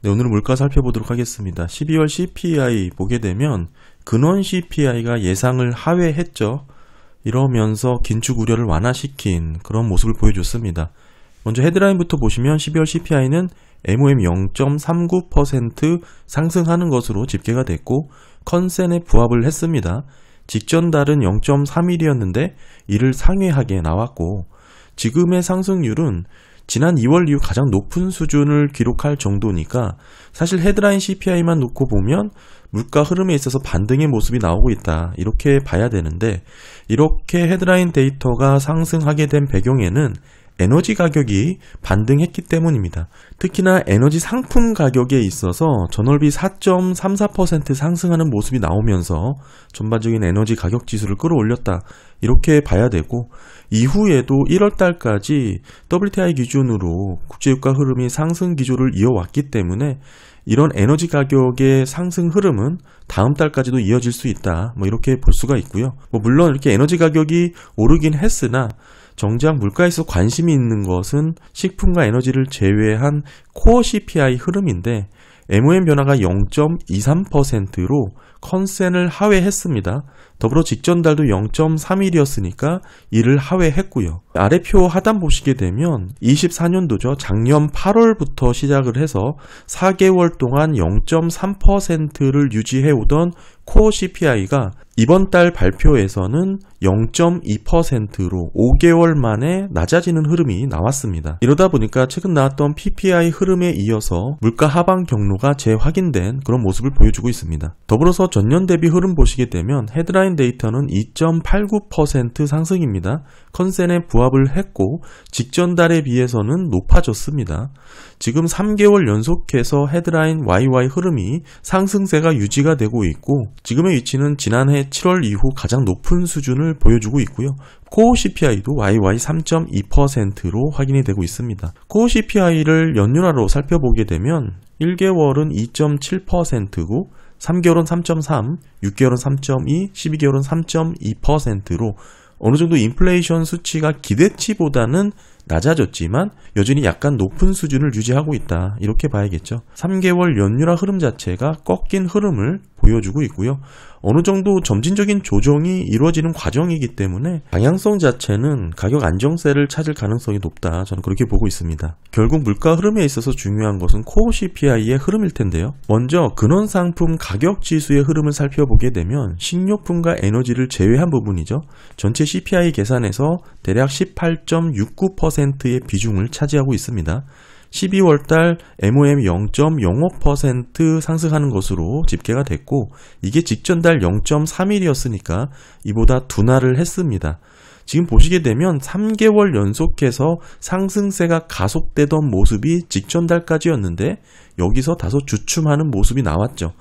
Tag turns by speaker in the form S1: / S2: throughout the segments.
S1: 네, 오늘은 물가 살펴보도록 하겠습니다. 12월 CPI 보게 되면 근원 CPI가 예상을 하회했죠. 이러면서 긴축 우려를 완화시킨 그런 모습을 보여줬습니다. 먼저 헤드라인부터 보시면 12월 CPI는 MOM 0.39% 상승하는 것으로 집계가 됐고 컨센에 부합을 했습니다. 직전 달은 0.31이었는데 이를 상회하게 나왔고 지금의 상승률은 지난 2월 이후 가장 높은 수준을 기록할 정도니까 사실 헤드라인 CPI만 놓고 보면 물가 흐름에 있어서 반등의 모습이 나오고 있다 이렇게 봐야 되는데 이렇게 헤드라인 데이터가 상승하게 된 배경에는 에너지 가격이 반등했기 때문입니다. 특히나 에너지 상품 가격에 있어서 전월비 4.34% 상승하는 모습이 나오면서 전반적인 에너지 가격 지수를 끌어올렸다 이렇게 봐야 되고 이후에도 1월 달까지 WTI 기준으로 국제유가 흐름이 상승 기조를 이어왔기 때문에 이런 에너지 가격의 상승 흐름은 다음 달까지도 이어질 수 있다 이렇게 볼 수가 있고요. 물론 이렇게 에너지 가격이 오르긴 했으나 정작 물가에서 관심이 있는 것은 식품과 에너지를 제외한 코어 CPI 흐름인데 MOM 변화가 0.23%로 컨센을 하회했습니다. 더불어 직전 달도 0.31이었으니까 이를 하회했고요. 아래 표 하단 보시게 되면 24년도죠. 작년 8월부터 시작을 해서 4개월 동안 0.3%를 유지해오던 코어 CPI가 이번 달 발표에서는 0.2%로 5개월 만에 낮아지는 흐름이 나왔습니다. 이러다 보니까 최근 나왔던 PPI 흐름에 이어서 물가 하방 경로가 재확인된 그런 모습을 보여주고 있습니다. 더불어서 전년 대비 흐름 보시게 되면 헤드라인 데이터는 2.89% 상승입니다. 컨센에 부합을 했고 직전 달에 비해서는 높아졌습니다. 지금 3개월 연속해서 헤드라인 YY 흐름이 상승세가 유지가 되고 있고 지금의 위치는 지난해 7월 이후 가장 높은 수준을 보여주고 있고요. 코어 CPI도 YY 3.2%로 확인이 되고 있습니다. 코어 CPI를 연륜화로 살펴보게 되면 1개월은 2.7%고 3개월은 3.3, 6개월은 3.2, 12개월은 3.2%로 어느 정도 인플레이션 수치가 기대치보다는 낮아졌지만 여전히 약간 높은 수준을 유지하고 있다 이렇게 봐야겠죠. 3개월 연율화 흐름 자체가 꺾인 흐름을 보여주고 있고요. 어느 정도 점진적인 조정이 이루어지는 과정이기 때문에 방향성 자체는 가격 안정세를 찾을 가능성이 높다 저는 그렇게 보고 있습니다. 결국 물가 흐름에 있어서 중요한 것은 코어 CPI의 흐름일 텐데요. 먼저 근원 상품 가격 지수의 흐름을 살펴보게 되면 식료품과 에너지를 제외한 부분이죠. 전체 CPI 계산에서 대략 18.69%의 비중을 차지하고 있습니다. 12월달 MOM 0.05% 상승하는 것으로 집계가 됐고 이게 직전달 0.31이었으니까 이보다 둔화를 했습니다. 지금 보시게 되면 3개월 연속해서 상승세가 가속되던 모습이 직전달까지였는데 여기서 다소 주춤하는 모습이 나왔죠.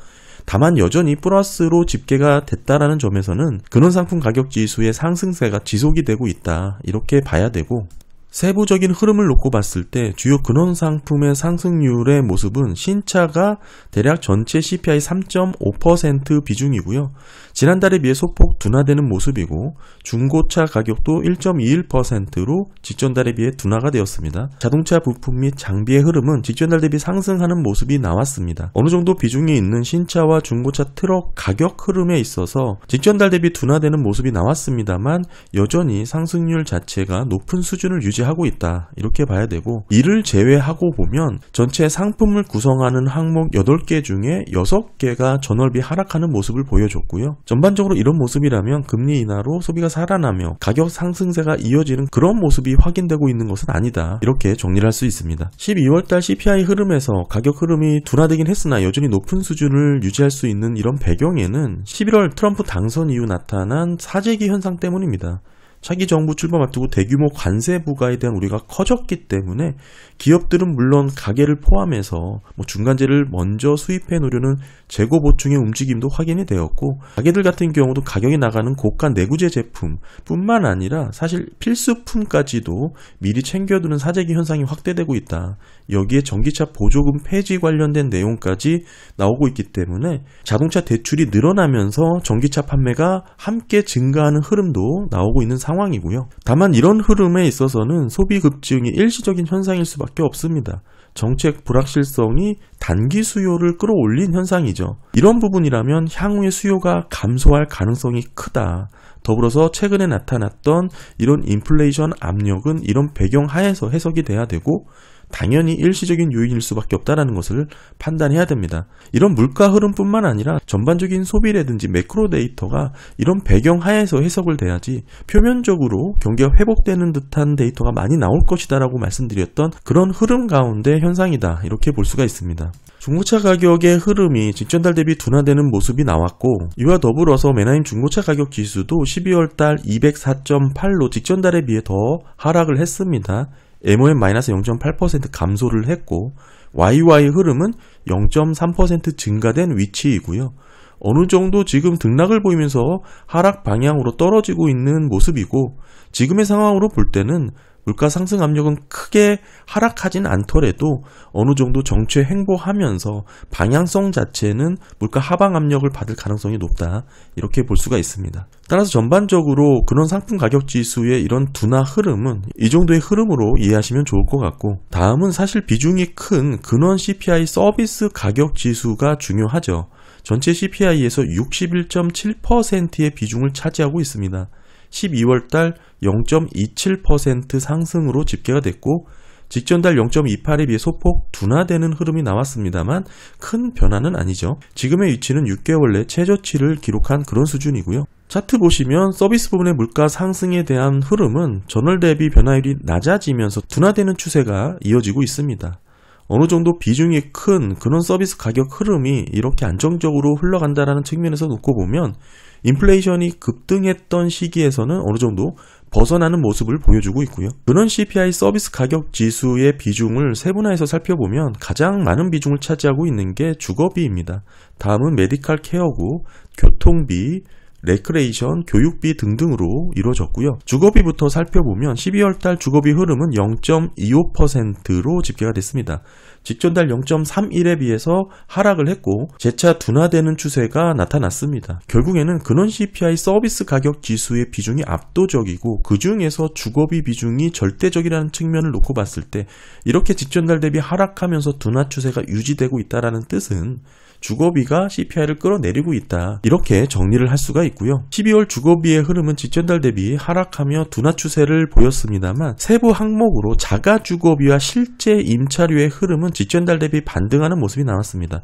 S1: 다만 여전히 플러스로 집계가 됐다라는 점에서는 근원상품 가격지수의 상승세가 지속이 되고 있다 이렇게 봐야 되고 세부적인 흐름을 놓고 봤을 때 주요 근원 상품의 상승률의 모습은 신차가 대략 전체 CPI 3.5% 비중이고요. 지난달에 비해 소폭 둔화되는 모습이고 중고차 가격도 1.21%로 직전달에 비해 둔화가 되었습니다. 자동차 부품 및 장비의 흐름은 직전달 대비 상승하는 모습이 나왔습니다. 어느 정도 비중이 있는 신차와 중고차 트럭 가격 흐름에 있어서 직전달 대비 둔화되는 모습이 나왔습니다만 여전히 상승률 자체가 높은 수준을 유지하고 있다 이렇게 봐야 되고 이를 제외하고 보면 전체 상품을 구성하는 항목 8개 중에 6개가 전월비 하락하는 모습을 보여줬고요. 전반적으로 이런 모습이라면 금리 인하로 소비가 살아나며 가격 상승세가 이어지는 그런 모습이 확인되고 있는 것은 아니다 이렇게 정리를 할 수 있습니다. 12월달 CPI 흐름에서 가격 흐름이 둔화되긴 했으나 여전히 높은 수준을 유지할 수 있는 이런 배경에는 11월 트럼프 당선 이후 나타난 사재기 현상 때문입니다. 차기 정부 출범 앞두고 대규모 관세 부과에 대한 우려가 커졌기 때문에 기업들은 물론 가계를 포함해서 중간재를 먼저 수입해 놓으려는 재고 보충의 움직임도 확인이 되었고 가계들 같은 경우도 가격이 나가는 고가 내구재 제품 뿐만 아니라 사실 필수품까지도 미리 챙겨두는 사재기 현상이 확대되고 있다. 여기에 전기차 보조금 폐지 관련된 내용까지 나오고 있기 때문에 자동차 대출이 늘어나면서 전기차 판매가 함께 증가하는 흐름도 나오고 있는 상황입니다. 상황이고요. 다만 이런 흐름에 있어서는 소비 급증이 일시적인 현상일 수밖에 없습니다. 정책 불확실성이 단기 수요를 끌어올린 현상이죠. 이런 부분이라면 향후에 수요가 감소할 가능성이 크다. 더불어서 최근에 나타났던 이런 인플레이션 압력은 이런 배경 하에서 해석이 돼야 되고 당연히 일시적인 요인일 수밖에 없다는 것을 판단해야 됩니다. 이런 물가 흐름뿐만 아니라 전반적인 소비라든지 매크로 데이터가 이런 배경 하에서 해석을 돼야지 표면적으로 경기가 회복되는 듯한 데이터가 많이 나올 것이다 라고 말씀드렸던 그런 흐름 가운데 현상이다, 이렇게 볼 수가 있습니다. 중고차 가격의 흐름이 직전달 대비 둔화되는 모습이 나왔고, 이와 더불어서 메나임 중고차 가격 지수도 12월달 204.8로 직전달에 비해 더 하락을 했습니다. MOM-0.8% 감소를 했고 YY 흐름은 0.3% 증가된 위치이고요. 어느 정도 지금 등락을 보이면서 하락 방향으로 떨어지고 있는 모습이고, 지금의 상황으로 볼 때는 물가 상승 압력은 크게 하락하진 않더라도 어느 정도 정체 횡보하면서 방향성 자체는 물가 하방 압력을 받을 가능성이 높다, 이렇게 볼 수가 있습니다. 따라서 전반적으로 근원 상품 가격 지수의 이런 둔화 흐름은 이 정도의 흐름으로 이해하시면 좋을 것 같고, 다음은 사실 비중이 큰 근원 CPI 서비스 가격 지수가 중요하죠. 전체 CPI에서 61.7%의 비중을 차지하고 있습니다. 12월달 0.27% 상승으로 집계가 됐고, 직전달 0.28에 비해 소폭 둔화되는 흐름이 나왔습니다만 큰 변화는 아니죠. 지금의 위치는 6개월 내 최저치를 기록한 그런 수준이고요. 차트 보시면 서비스 부분의 물가 상승에 대한 흐름은 전월 대비 변화율이 낮아지면서 둔화되는 추세가 이어지고 있습니다. 어느 정도 비중이 큰 근원 서비스 가격 흐름이 이렇게 안정적으로 흘러간다는 측면에서 놓고 보면 인플레이션이 급등했던 시기에서는 어느 정도 벗어나는 모습을 보여주고 있고요. 근원 CPI 서비스 가격 지수의 비중을 세분화해서 살펴보면 가장 많은 비중을 차지하고 있는 게 주거비입니다. 다음은 메디칼 케어고 교통비, 레크레이션, 교육비 등등으로 이루어졌고요. 주거비부터 살펴보면 12월달 주거비 흐름은 0.25%로 집계가 됐습니다. 직전달 0.31에 비해서 하락을 했고 재차 둔화되는 추세가 나타났습니다. 결국에는 근원 CPI 서비스 가격 지수의 비중이 압도적이고 그 중에서 주거비 비중이 절대적이라는 측면을 놓고 봤을 때 이렇게 직전달 대비 하락하면서 둔화 추세가 유지되고 있다는 뜻은 주거비가 CPI를 끌어내리고 있다, 이렇게 정리를 할 수가 있고요. 12월 주거비의 흐름은 직전달 대비 하락하며 둔화 추세를 보였습니다만 세부 항목으로 자가 주거비와 실제 임차료의 흐름은 직전달 대비 반등하는 모습이 나왔습니다.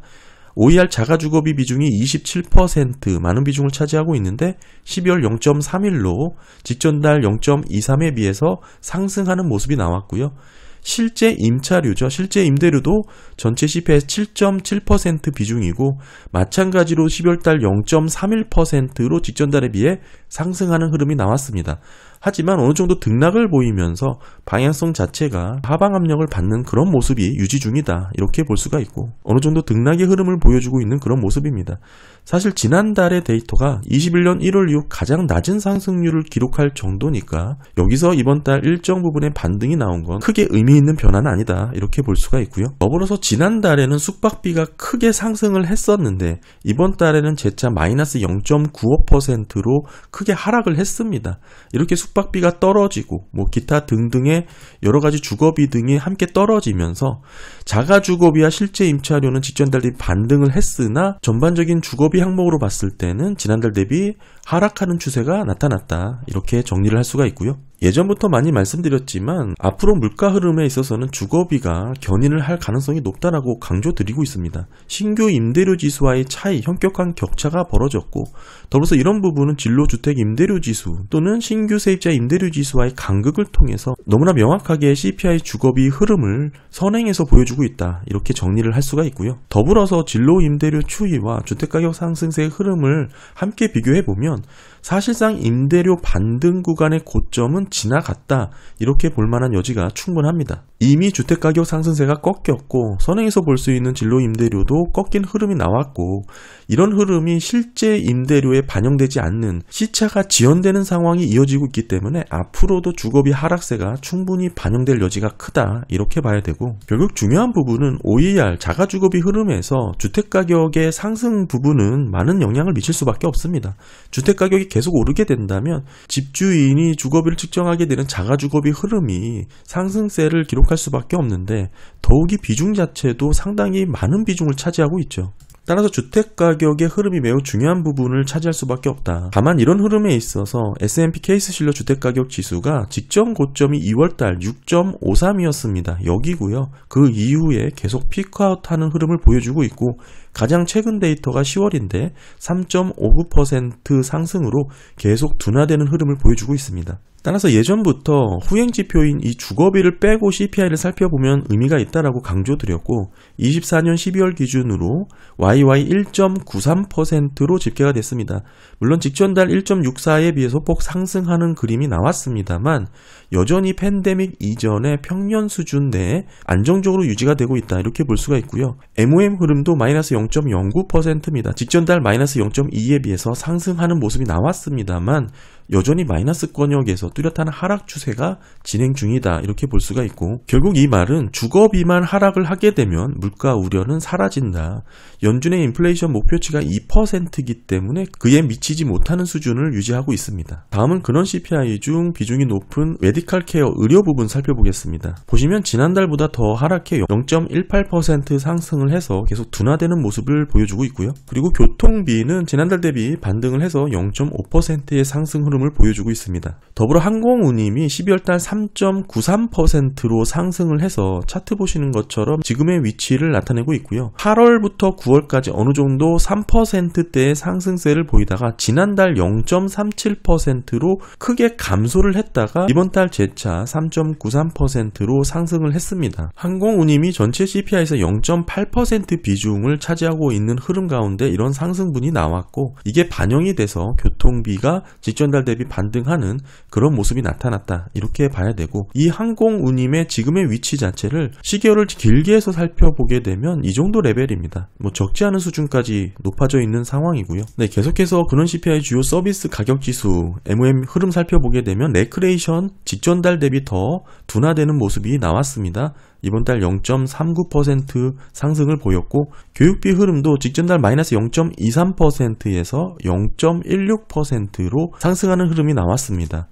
S1: OER 자가 주거비 비중이 27% 많은 비중을 차지하고 있는데 12월 0.31로 직전달 0.23에 비해서 상승하는 모습이 나왔고요. 실제 임차료죠. 실제 임대료도 전체 CPI의 7.7% 비중이고 마찬가지로 12월달 0.31%로 직전달에 비해 상승하는 흐름이 나왔습니다. 하지만 어느 정도 등락을 보이면서 방향성 자체가 하방 압력을 받는 그런 모습이 유지 중이다, 이렇게 볼 수가 있고 어느 정도 등락의 흐름을 보여주고 있는 그런 모습입니다. 사실 지난달의 데이터가 21년 1월 이후 가장 낮은 상승률을 기록할 정도니까 여기서 이번 달 일정 부분의 반등이 나온 건 크게 의미 있는 변화는 아니다, 이렇게 볼 수가 있고요. 더불어서 지난달에는 숙박비가 크게 상승을 했었는데 이번 달에는 재차 마이너스 0.95%로 크게 하락을 했습니다. 이렇게 숙박비가 떨어지고 기타 등등의 여러가지 주거비 등이 함께 떨어지면서 자가 주거비와 실제 임차료는 직전달 대비 반등을 했으나 전반적인 주거비 항목으로 봤을 때는 지난달 대비 하락하는 추세가 나타났다, 이렇게 정리를 할 수가 있고요. 예전부터 많이 말씀드렸지만 앞으로 물가 흐름에 있어서는 주거비가 견인을 할 가능성이 높다라고 강조드리고 있습니다. 신규 임대료 지수와의 차이, 현격한 격차가 벌어졌고 더불어서 이런 부분은 진로주택 임대료 지수 또는 신규 세입자 임대료 지수와의 간극을 통해서 너무나 명확하게 CPI 주거비 흐름을 선행해서 보여주고 있다, 이렇게 정리를 할 수가 있고요. 더불어서 진로 임대료 추이와 주택가격 상승세의 흐름을 함께 비교해보면 사실상 임대료 반등 구간의 고점은 지나갔다 이렇게 볼만한 여지가 충분합니다. 이미 주택가격 상승세가 꺾였고 선행에서 볼 수 있는 진로 임대료도 꺾인 흐름이 나왔고 이런 흐름이 실제 임대료에 반영되지 않는 시차가 지연되는 상황이 이어지고 있기 때문에 앞으로도 주거비 하락세가 충분히 반영될 여지가 크다 이렇게 봐야 되고 결국 중요한 부분은 OER 자가주거비 흐름에서 주택가격의 상승 부분은 많은 영향을 미칠 수밖에 없습니다. 주택가격이 계속 오르게 된다면 집주인이 주거비를 측정하게 되는 자가주거비 흐름이 상승세를 기록할 수밖에 없는데 더욱이 비중 자체도 상당히 많은 비중을 차지하고 있죠. 따라서 주택가격의 흐름이 매우 중요한 부분을 차지할 수밖에 없다. 다만 이런 흐름에 있어서 S&P 케이스실러 주택가격 지수가 직전 고점이 2월달 6.53이었습니다. 여기고요. 그 이후에 계속 피크아웃하는 흐름을 보여주고 있고 가장 최근 데이터가 10월인데 3.59% 상승으로 계속 둔화되는 흐름을 보여주고 있습니다. 따라서 예전부터 후행지표인 이 주거비를 빼고 CPI를 살펴보면 의미가 있다라고 강조드렸고 24년 12월 기준으로 YY 1.93%로 집계가 됐습니다. 물론 직전 달 1.64에 비해서 폭 상승하는 그림이 나왔습니다만 여전히 팬데믹 이전의 평년 수준 내에 안정적으로 유지가 되고 있다 이렇게 볼 수가 있고요. MOM 흐름도 마이너스 0.09%입니다. 직전 달 마이너스 0.2에 비해서 상승하는 모습이 나왔습니다만 여전히 마이너스권역에서 뚜렷한 하락 추세가 진행 중이다 이렇게 볼 수가 있고 결국 이 말은 주거비만 하락을 하게 되면 물가 우려는 사라진다. 연준의 인플레이션 목표치가 2%이기 때문에 그에 미치지 못하는 수준을 유지하고 있습니다. 다음은 근원 CPI 중 비중이 높은 메디컬 케어 의료 부분 살펴보겠습니다. 보시면 지난달보다 더 하락해 0.18% 상승을 해서 계속 둔화되는 모습을 보여주고 있고요. 그리고 교통비는 지난달 대비 반등을 해서 0.5%의 상승 흐름 을 보여주고 있습니다. 더불어 항공운임이 12월달 3.93%로 상승을 해서 차트 보시는 것처럼 지금의 위치를 나타내고 있고요. 8월부터 9월까지 어느 정도 3%대의 상승세를 보이다가 지난달 0.37%로 크게 감소를 했다가 이번 달 재차 3.93%로 상승을 했습니다. 항공운임이 전체 CPI에서 0.8% 비중을 차지하고 있는 흐름 가운데 이런 상승분이 나왔고 이게 반영이 돼서 교통비가 직전 달 대비 반등하는 그런 모습이 나타났다 이렇게 봐야 되고 이 항공운임의 지금의 위치 자체를 시계열을 길게 해서 살펴보게 되면 이 정도 레벨입니다. 적지 않은 수준까지 높아져 있는 상황이고요. 네, 계속해서 근원 CPI 주요 서비스 가격 지수 MOM 흐름 살펴보게 되면 레크레이션 직전 달 대비 더 둔화되는 모습이 나왔습니다. 이번 달 0.39% 상승을 보였고 교육비 흐름도 직전 달 마이너스 0.23%에서 0.16%로 상승하는 흐름이 나왔습니다.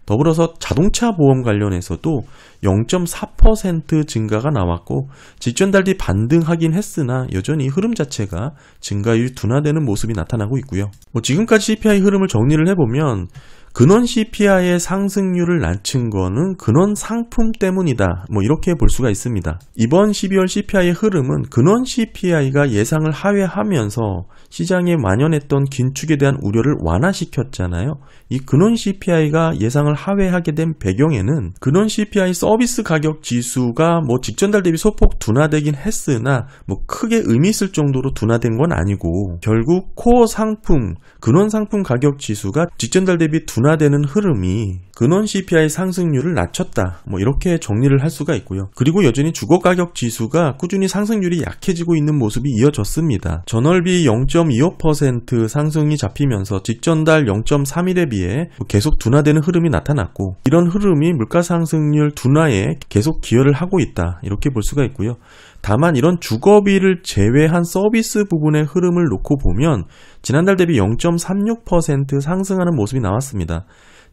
S1: 더불어서 자동차 보험 관련해서도 0.4% 증가가 나왔고 직전 달 뒤 반등하긴 했으나 여전히 흐름 자체가 증가율이 둔화되는 모습이 나타나고 있고요. 지금까지 CPI 흐름을 정리를 해보면 근원 CPI의 상승률을 낮춘 거는 근원 상품 때문이다. 이렇게 볼 수가 있습니다. 이번 12월 CPI의 흐름은 근원 CPI가 예상을 하회하면서 시장에 만연했던 긴축에 대한 우려를 완화시켰잖아요. 이 근원 CPI가 예상을 하회하게 된 배경에는 근원 CPI 서비스 가격 지수가 직전 달 대비 소폭 둔화되긴 했으나 크게 의미 있을 정도로 둔화된 건 아니고 결국 코어 상품, 근원 상품 가격 지수가 직전 달 대비 둔화되는 흐름이 근원 CPI 상승률을 낮췄다. 이렇게 정리를 할 수가 있고요. 그리고 여전히 주거가격 지수가 꾸준히 상승률이 약해지고 있는 모습이 이어졌습니다. 전월비 0.25% 상승이 잡히면서 직전 달 0.31에 비해 계속 둔화되는 흐름이 나타났고 이런 흐름이 물가 상승률 둔화에 계속 기여를 하고 있다. 이렇게 볼 수가 있고요. 다만 이런 주거비를 제외한 서비스 부분의 흐름을 놓고 보면 지난달 대비 0.36% 상승하는 모습이 나왔습니다.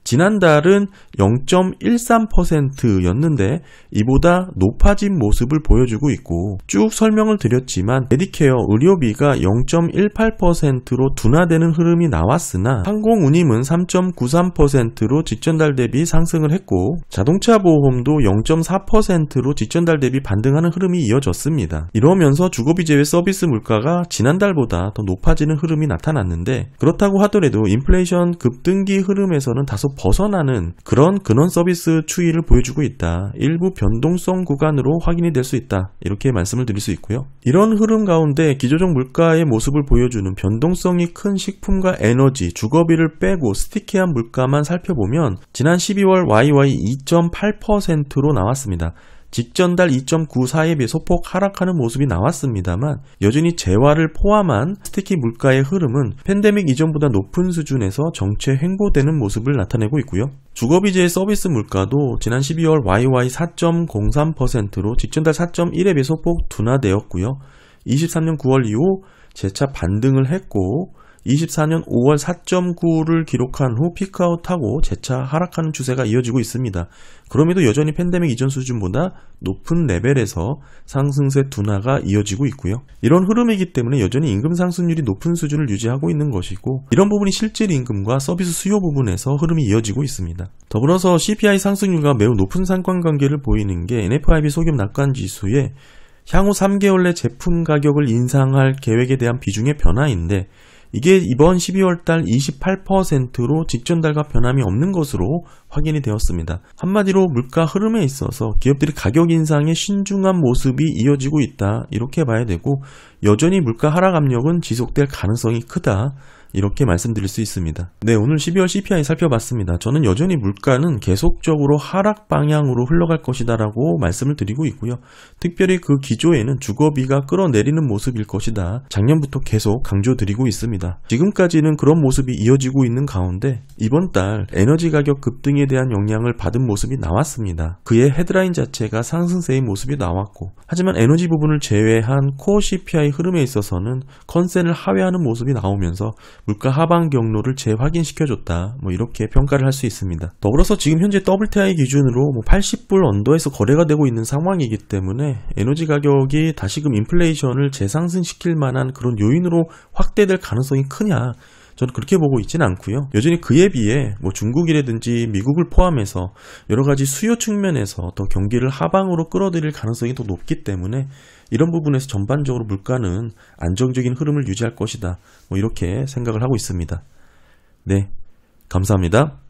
S1: 지난달은 0.13%였는데 이보다 높아진 모습을 보여주고 있고 쭉 설명을 드렸지만 메디케어 의료비가 0.18%로 둔화되는 흐름이 나왔으나 항공운임은 3.93%로 직전달 대비 상승을 했고 자동차 보험도 0.4%로 직전달 대비 반등하는 흐름이 이어졌습니다. 이러면서 주거비 제외 서비스 물가가 지난달보다 더 높아지는 흐름이 나타났는데 그렇다고 하더라도 인플레이션 급등기 흐름에서는 다소 벗어나는 그런 근원 서비스 추이를 보여주고 있다. 일부 변동성 구간으로 확인이 될 수 있다. 이렇게 말씀을 드릴 수 있고요. 이런 흐름 가운데 기조적 물가의 모습을 보여주는 변동성이 큰 식품과 에너지, 주거비를 빼고 스티키한 물가만 살펴보면 지난 12월 YY 2.8%로 나왔습니다. 직전 달 2.94에 비해 소폭 하락하는 모습이 나왔습니다만 여전히 재화를 포함한 스티키 물가의 흐름은 팬데믹 이전보다 높은 수준에서 정체 횡보되는 모습을 나타내고 있고요. 주거비재의 서비스 물가도 지난 12월 YY 4.03%로 직전 달 4.1에 비해 소폭 둔화되었고요. 23년 9월 이후 재차 반등을 했고 24년 5월 4.9를 기록한 후 피크아웃하고 재차 하락하는 추세가 이어지고 있습니다. 그럼에도 여전히 팬데믹 이전 수준보다 높은 레벨에서 상승세 둔화가 이어지고 있고요. 이런 흐름이기 때문에 여전히 임금 상승률이 높은 수준을 유지하고 있는 것이고 이런 부분이 실질 임금과 서비스 수요 부분에서 흐름이 이어지고 있습니다. 더불어서 CPI 상승률과 매우 높은 상관관계를 보이는 게 NFIB 소규모 낙관지수의 향후 3개월 내 제품 가격을 인상할 계획에 대한 비중의 변화인데 이게 이번 12월 달 28%로 직전 달과 변함이 없는 것으로 확인이 되었습니다. 한마디로 물가 흐름에 있어서 기업들이 가격 인상에 신중한 모습이 이어지고 있다. 이렇게 봐야 되고 여전히 물가 하락 압력은 지속될 가능성이 크다. 이렇게 말씀드릴 수 있습니다. 네, 오늘 12월 CPI 살펴봤습니다. 저는 여전히 물가는 계속적으로 하락 방향으로 흘러갈 것이다 라고 말씀을 드리고 있고요. 특별히 그 기조에는 주거비가 끌어내리는 모습일 것이다. 작년부터 계속 강조드리고 있습니다. 지금까지는 그런 모습이 이어지고 있는 가운데 이번 달 에너지 가격 급등에 대한 영향을 받은 모습이 나왔습니다. 그의 헤드라인 자체가 상승세의 모습이 나왔고 하지만 에너지 부분을 제외한 코어 CPI 흐름에 있어서는 컨센을 하회하는 모습이 나오면서 물가 하방 경로를 재확인시켜줬다. 이렇게 평가를 할 수 있습니다. 더불어서 지금 현재 WTI 기준으로 80불 언더에서 거래가 되고 있는 상황이기 때문에 에너지 가격이 다시금 인플레이션을 재상승시킬 만한 그런 요인으로 확대될 가능성이 크냐? 저는 그렇게 보고 있지는 않고요. 여전히 그에 비해 중국이라든지 미국을 포함해서 여러 가지 수요 측면에서 더 경기를 하방으로 끌어들일 가능성이 더 높기 때문에 이런 부분에서 전반적으로 물가는 안정적인 흐름을 유지할 것이다. 이렇게 생각을 하고 있습니다. 네, 감사합니다.